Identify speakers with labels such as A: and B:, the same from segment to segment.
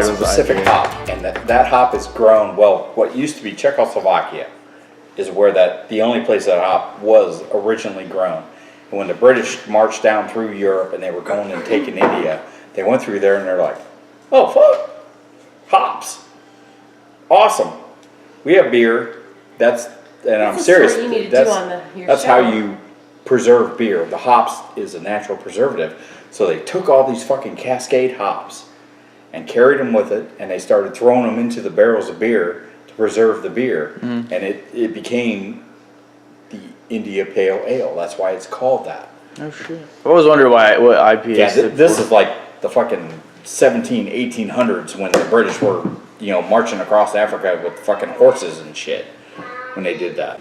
A: specific hop, and that hop is grown, well, what used to be Czechoslovakia is where the only place that hop was originally grown. And when the British marched down through Europe and they were going and taking India, they went through there and they're like, oh fuck, hops, awesome. We have beer. I'm serious.
B: You need to do on
A: that's how you preserve beer. The hops is a natural preservative. So they took all these fucking Cascade hops and carried them with it, and they started throwing them into the barrels of beer to preserve the beer, and it became the India Pale Ale. That's why it's called that.
C: Oh shit! I always wondered what IPA.
A: Yeah, this is like the fucking 1800s when the British were, marching across Africa with fucking horses and shit when they did that.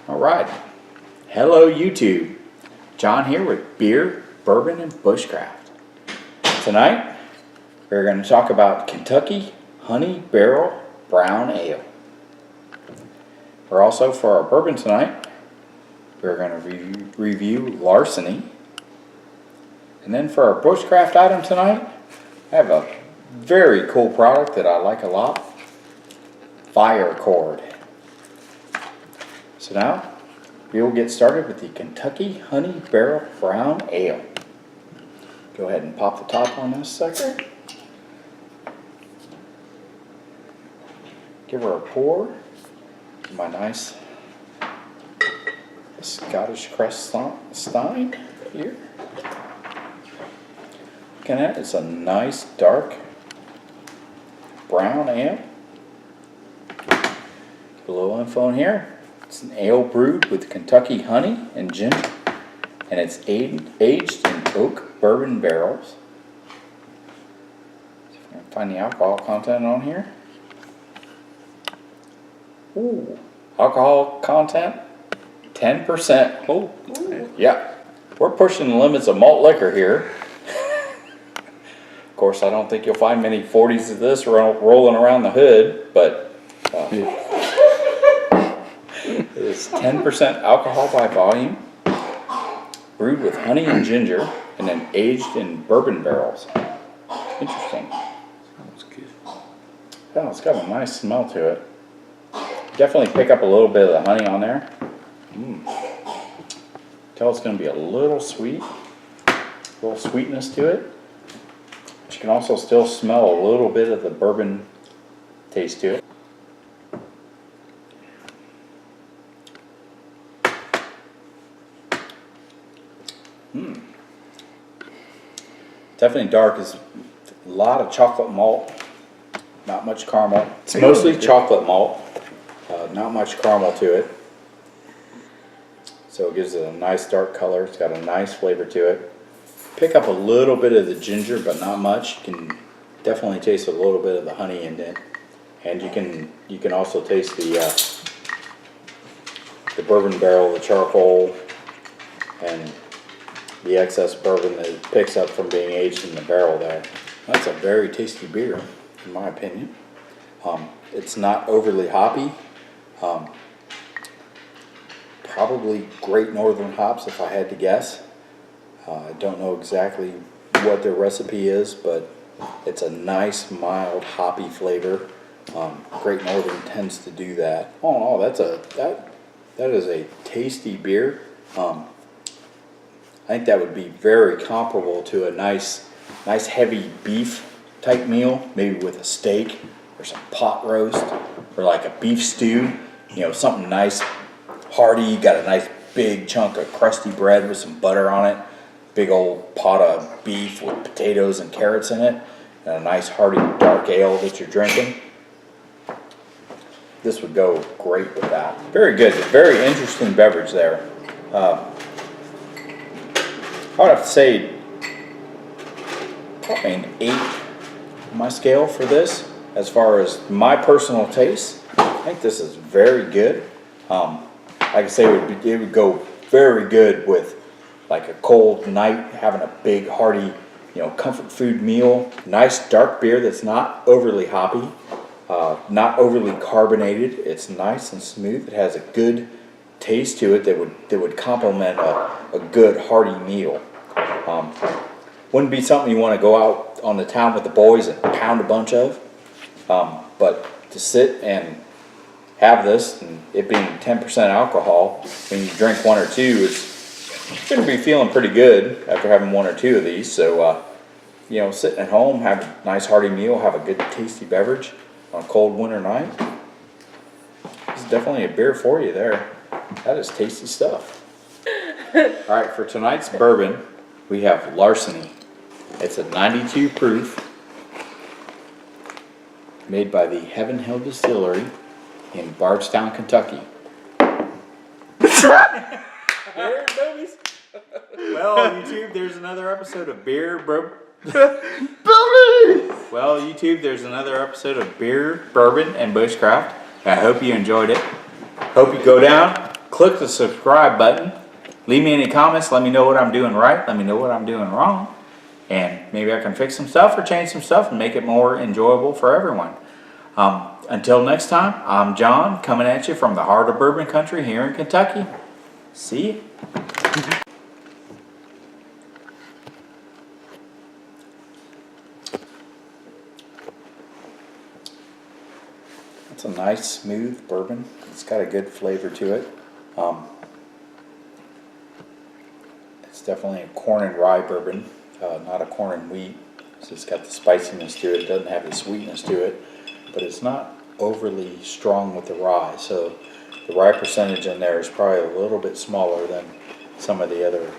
A: All right, hello YouTube. John here with Beer, Bourbon, and Bushcraft. Tonight, we're going to talk about Kentucky Honey Barrel Brown Ale. We're also, for our bourbon tonight, we're going to review Larceny. And then for our Bushcraft item tonight, I have a very cool product that I like a lot. Fire Cord. So now, we will get started with the Kentucky Honey Barrel Brown Ale. Go ahead and pop the top on this sucker. Give her a pour. My nice Scottish Crest Stein here. Looking at it, it's a nice dark brown ale. A little info in here. It's an ale brewed with Kentucky honey and ginger, and it's aged in oak bourbon barrels. See if I can find the alcohol content on here. Ooh, alcohol content, 10%. Oh, yeah. We're pushing the limits of malt liquor here. Of course, I don't think you'll find many 40s of this rolling around the hood, but it is 10% alcohol by volume, brewed with honey and ginger, and then aged in bourbon barrels. Interesting.
C: Sounds good.
A: Yeah, it's got a nice smell to it. Definitely pick up a little bit of the honey on there. Tell it's going to be a little sweet, a little sweetness to it. But you can also still smell a little bit of the bourbon taste to it. Definitely dark. Is a lot of chocolate malt, not much caramel. It's mostly chocolate malt, not much caramel to it. So it gives it a nice dark color. It's got a nice flavor to it. Pick up a little bit of the ginger, but not much. You can definitely taste a little bit of the honey in it, and you can also taste the bourbon barrel, the charcoal, and the excess bourbon that it picks up from being aged in the barrel there. That's a very tasty beer, in my opinion. It's not overly hoppy. Probably Great Northern hops if I had to guess. I don't know exactly what their recipe is, but it's a nice, mild, hoppy flavor. Great Northern tends to do that. All in all, that is a tasty beer. I think that would be very comparable to a nice heavy beef type meal, maybe with a steak or some pot roast or like a beef stew. Something nice, hearty. You got a nice big chunk of crusty bread with some butter on it. Big old pot of beef with potatoes and carrots in it, and a nice hearty dark ale that you're drinking. This would go great with that. Very good. Very interesting beverage there. I would have to say probably an 8 on my scale for this. As far as my personal taste, I think this is very good. Like I say, it would go very good with like a cold night, having a big hearty, comfort food meal. Nice dark beer that's not overly hoppy, not overly carbonated. It's nice and smooth. It has a good taste to it that would complement a good hearty meal. Wouldn't be something you want to go out on the town with the boys and pound a bunch of. But to sit and have this, and it being 10% alcohol, when you drink one or two, it's going to be feeling pretty good after having one or two of these. So, you know, sitting at home, have a nice hearty meal, have a good tasty beverage on a cold winter night. This is definitely a beer for you there. That is tasty stuff. All right, for tonight's bourbon, we have Larceny. It's a 92 proof, made by the Heaven Hill Distillery in Bardstown, Kentucky. Beer, babies. Well, YouTube, there's another episode of Beer, Well, YouTube, there's another episode of Beer, Bourbon, and Bushcraft. I hope you enjoyed it. Hope you go down, click the subscribe button, leave me any comments, let me know what I'm doing right, let me know what I'm doing wrong, and maybe I can fix some stuff or change some stuff and make it more enjoyable for everyone. Until next time, I'm John, coming at you from the heart of bourbon country here in Kentucky. See you. It's a nice, smooth bourbon. It's got a good flavor to it. It's definitely a corn and rye bourbon, not a corn and wheat. So it's got the spiciness to it. It doesn't have the sweetness to it, but it's not overly strong with the rye. So the rye percentage in there is probably a little bit smaller than some of the other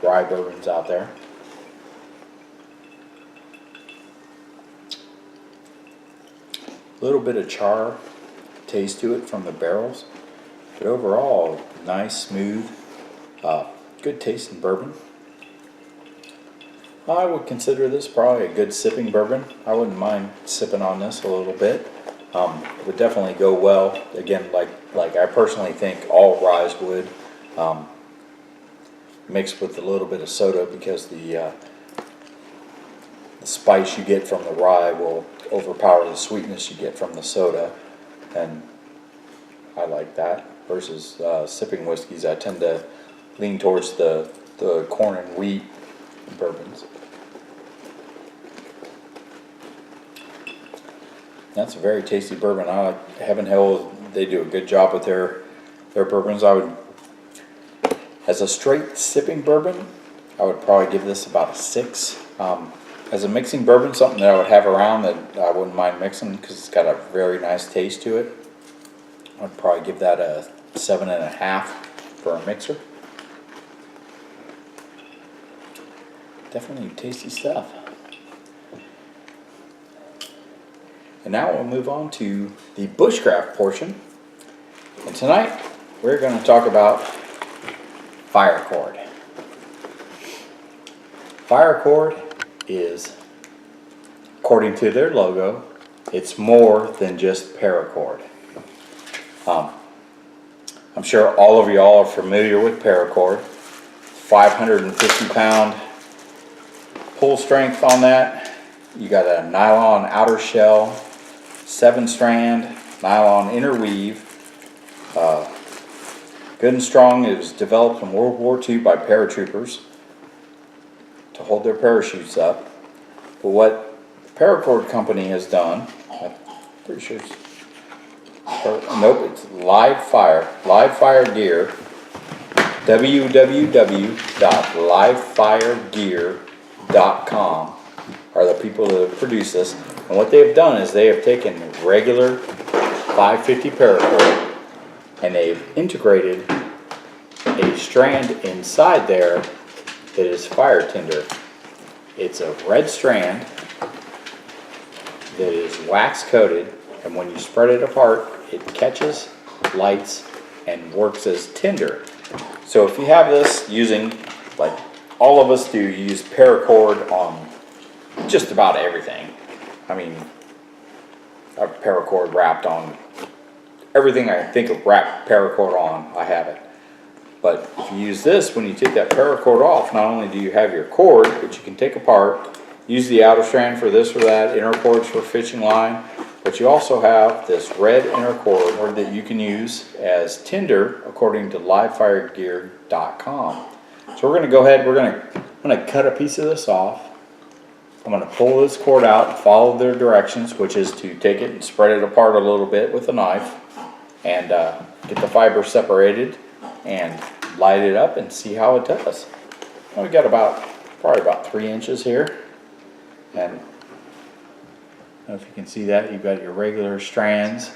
A: rye bourbons out there. A little bit of char taste to it from the barrels, but overall nice, smooth, good tasting bourbon. I would consider this probably a good sipping bourbon. I wouldn't mind sipping on this a little bit. It would definitely go well. Again, like I personally think all ryes would, mixed with a little bit of soda, because the spice you get from the rye will overpower the sweetness you get from the soda, and I like that. Versus sipping whiskeys, I tend to lean towards the corn and wheat bourbons. That's a very tasty bourbon. I like Heaven Hill. They do a good job with their bourbons. I would, as a straight sipping bourbon, I would probably give this about a 6. As a mixing bourbon, something that I would have around that I wouldn't mind mixing because it's got a very nice taste to it, I'd probably give that a 7.5 for a mixer. Definitely tasty stuff. And now we'll move on to the bushcraft portion. And tonight we're going to talk about Firecord. Firecord is, according to their logo, it's more than just paracord. I'm sure all of y'all are familiar with paracord. 550-pound pull strength on that. You got a nylon outer shell, 7-strand nylon inner weave. Good and strong. It was developed in World War II by paratroopers to hold their parachutes up. But what the Paracord company has done, I'm pretty sure it's, nope, it's Live Fire Gear, www.livefiregear.com are the people that have produced this. And what they've done is they have taken regular 550 paracord and they've integrated a strand inside there that is fire tinder. It's a red strand that is wax coated, and when you spread it apart, it catches, lights, and works as tinder. So if you have this using, like all of us do, use paracord on just about everything. I mean, I have paracord wrapped on everything I think of wrap paracord on, I have it. But if you use this, when you take that paracord off, not only do you have your cord, which you can take apart, use the outer strand for this or that, inner cords for fishing line, but you also have this red inner cord that you can use as tinder according to livefiregear.com. So we're going to go ahead, I'm going to cut a piece of this off. I'm going to pull this cord out and follow their directions, which is to take it and spread it apart a little bit with a knife and get the fiber separated and light it up and see how it does. Well, we got probably about 3 inches here, and I don't know if you can see that. You've got your regular strands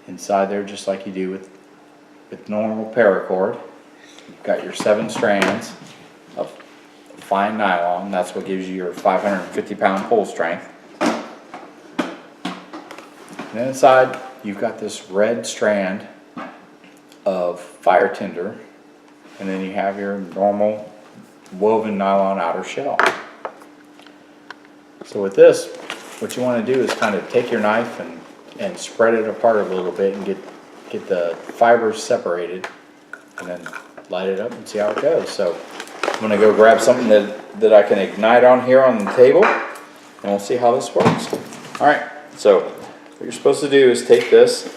A: inside there, just like you do with normal paracord. You've got your 7 strands of fine nylon. That's what gives you your 550-pound pull strength. And inside, you've got this red strand of fire tinder, and then you have your normal woven nylon outer shell. So with this, what you want to do is kind of take your knife and spread it apart a little bit and get the fibers separated, and then light it up and see how it goes. So I'm going to go grab something that I can ignite on here on the table, and we'll see how this works. Alright, so what you're supposed to do is take this,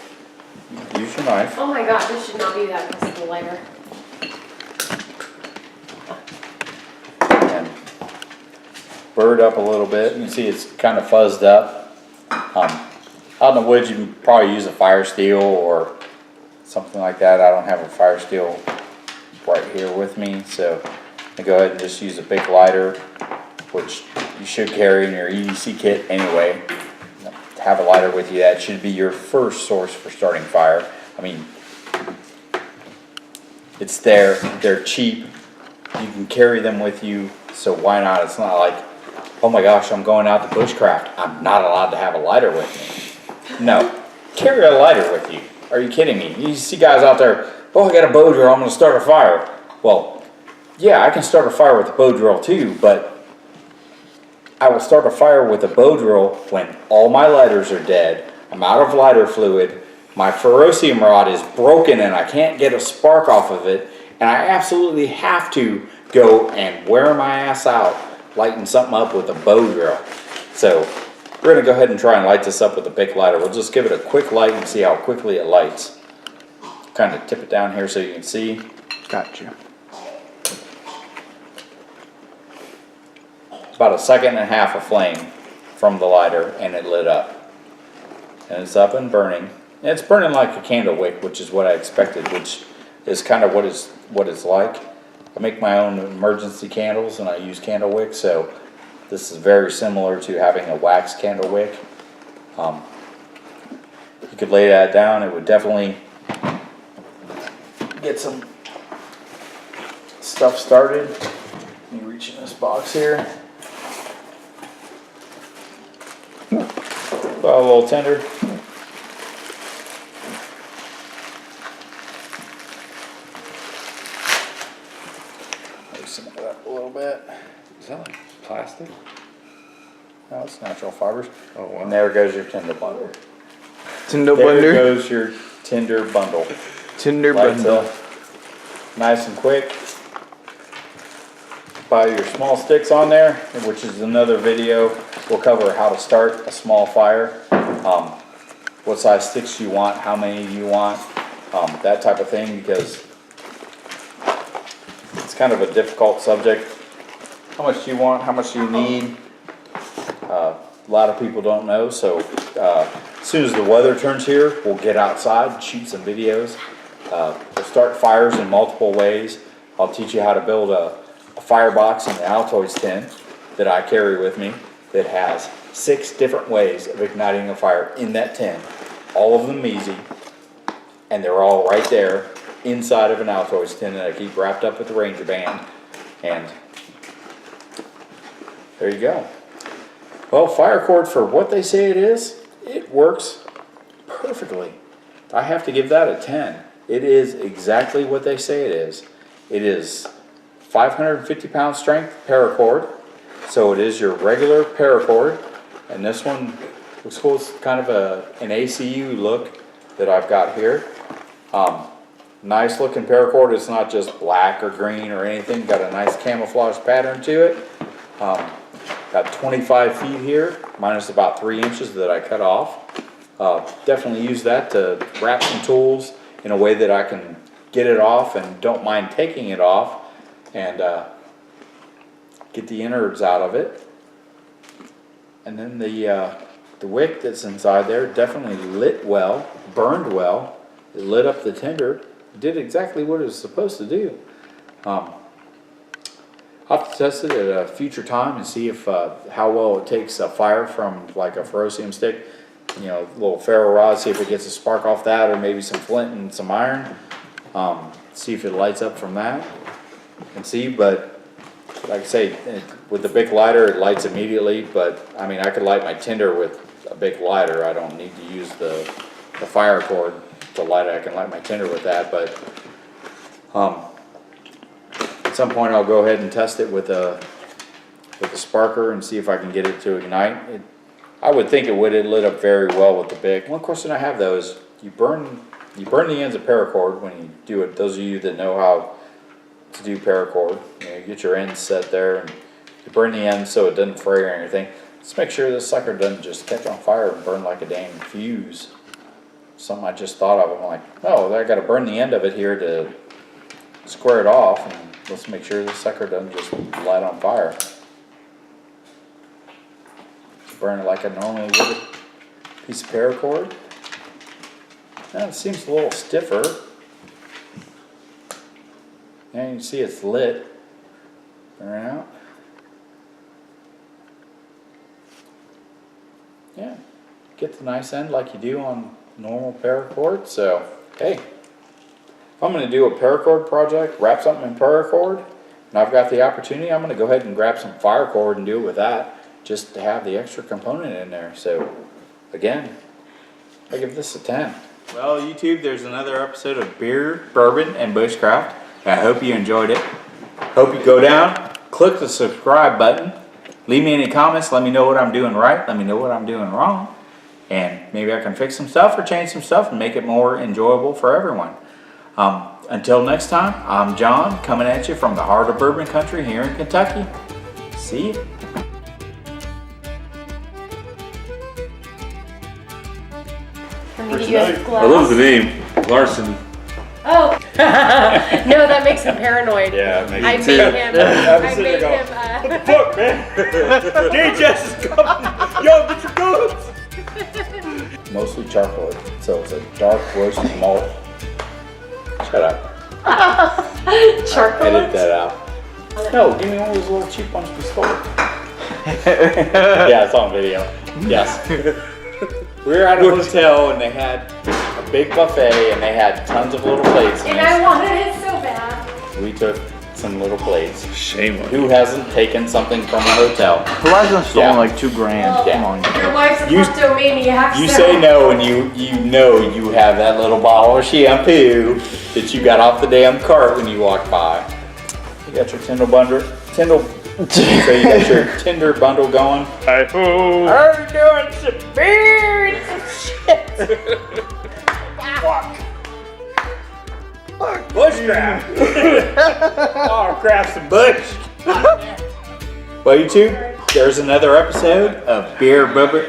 A: use your knife.
B: Oh my god, this should not be that close to the lighter.
A: And burr it up a little bit. You can see it's kind of fuzzed up. Out in the woods, you can probably use a fire steel or something like that. I don't have a fire steel right here with me, so I go ahead and just use a big lighter, which you should carry in your EDC kit anyway. Have a lighter with you. That should be your first source for starting fire. I mean, it's there. They're cheap. You can carry them with you, so why not? It's not like, oh my gosh, I'm going out to bushcraft, I'm not allowed to have a lighter with me. No, carry a lighter with you. Are you kidding me? You see guys out there, oh, I got a bow drill, I'm going to start a fire. Well, yeah, I can start a fire with a bow drill too, but I will start a fire with a bow drill when all my lighters are dead, I'm out of lighter fluid, my ferrocium rod is broken and I can't get a spark off of it, and I absolutely have to go and wear my ass out lighting something up with a bow drill. So we're going to go ahead and try and light this up with a Bic lighter. We'll just give it a quick light and see how quickly it lights. Kind of tip it down here so you can see.
C: Gotcha.
A: About 1.5 seconds of flame from the lighter, and it lit up. And it's up and burning. And it's burning like a candle wick, which is what I expected, which is kind of what it's like. I make my own emergency candles and I use candle wick, so this is very similar to having a wax candle wick. You could lay that down. It would definitely get some stuff started. Let me reach in this box here. Well, a little tinder. Loosen it up a little bit.
C: Is that like plastic?
A: No, it's natural fibers.
C: Oh wow.
A: And there goes your tinder bundle.
C: Tinder
A: There
C: bundle.
A: goes your tinder bundle.
C: Tinder
A: Lights
C: bundle.
A: up. Nice and quick. Buy your small sticks on there, which is another video. We'll cover how to start a small fire, what size sticks you want, how many you want, that type of thing, because it's kind of a difficult subject. How much do you want? How much do you need? A lot of people don't know, so as soon as the weather turns here, we'll get outside and shoot some videos. We'll start fires in multiple ways. I'll teach you how to build a firebox in the Altoids tin that I carry with me that has 6 different ways of igniting a fire in that tin. All of them easy, and they're all right there inside of an Altoids tin that I keep wrapped up with a Ranger band, and there you go. Well, fire cord, for what they say it is, it works perfectly. I have to give that a 10. It is exactly what they say it is. It is 550-pound strength paracord, so it is your regular paracord, and this one looks cool. It's kind of an ACU look that I've got here. Nice looking paracord. It's not just black or green or anything. Got a nice camouflage pattern to it. Got 25 feet here, minus about 3 inches that I cut off. Definitely use that to wrap some tools in a way that I can get it off and don't mind taking it off, and get the innards out of it. And then the wick that's inside there definitely lit well, burned well. It lit up the tinder. It did exactly what it was supposed to do. I'll have to test it at a future time and see if how well it takes fire from like a ferrocium stick, you know, little ferro rod. See if it gets a spark off that, or maybe some flint and some iron. See if it lights up from that, and see. But like I say, with the Bic lighter, it lights immediately. But I mean, I could light my tinder with a Bic lighter. I don't need to use the fire cord to light it. I can light my tinder with that. But at some point, I'll go ahead and test it with a sparker and see if I can get it to ignite. I would think it would. It lit up very well with the Bic. One question I have though is you burn the ends of paracord when you do it. Those of you that know how to do paracord, you know, you get your ends set there and you burn the ends so it doesn't fray or anything. Let's make sure this sucker doesn't just catch on fire and burn like a damn fuse. Something I just thought of. I'm like, oh, I got to burn the end of it here to square it off, and let's make sure this sucker doesn't just light on fire. Burn it like I normally would a piece of paracord. It seems a little stiffer. And you can see it's lit. Burn out. Yeah. Get the nice end like you do on normal paracord. So, hey, if I'm going to do a paracord project, wrap something in paracord, and I've got the opportunity, I'm going to go ahead and grab some fire cord and do it with that, just to have the extra component in there. So, again, I give this a 10. Well, YouTube, there's another episode of Beer, Bourbon, and Bushcraft. I hope you enjoyed it. Hope you go down, click the subscribe button, leave me any comments, let me know what I'm doing right, let me know what I'm doing wrong, and maybe I can fix some stuff or change some stuff and make it more enjoyable for everyone. Until next time, I'm John, coming at you from the heart of bourbon country here in Kentucky. See you.
B: Let me get you a glass.
C: I love the name, Larceny.
B: Oh, no, that makes him paranoid.
C: Yeah, it makes
B: I
C: me
B: made
C: too.
B: him.
A: I was
B: I
A: sitting
B: made
A: there
B: him.
A: What the fuck, man? DHS is coming. Yo, get your guns. Mostly charcoal, so it's a dark roast malt. Shut up.
B: Charcoal.
A: Edit that out. No, give me one of those little cheap ones we stole. Yeah, it's on video. Yes. We were at a hotel and they had a big buffet and they had tons of little plates.
B: And I wanted it so bad.
A: We took some little plates.
C: Shame on
A: Who hasn't taken something from a hotel?
C: Who hasn't stolen
A: Yeah.
C: like $2 grand?
B: Well,
C: Come on.
B: Your wife's a
A: You-
B: kleptomaniac.
A: You
B: so-
A: say no and you know you have that little bottle of shampoo that you got off the damn cart when you walked by. You got your Tinder bundle. So you got your Tinder bundle going.
C: Hi-ho.
A: How are you doing? Some beer and some shit. Fuck. Bushcraft. Oh, craft some bush. Well, YouTube, there's another episode of Beer, Bourbon.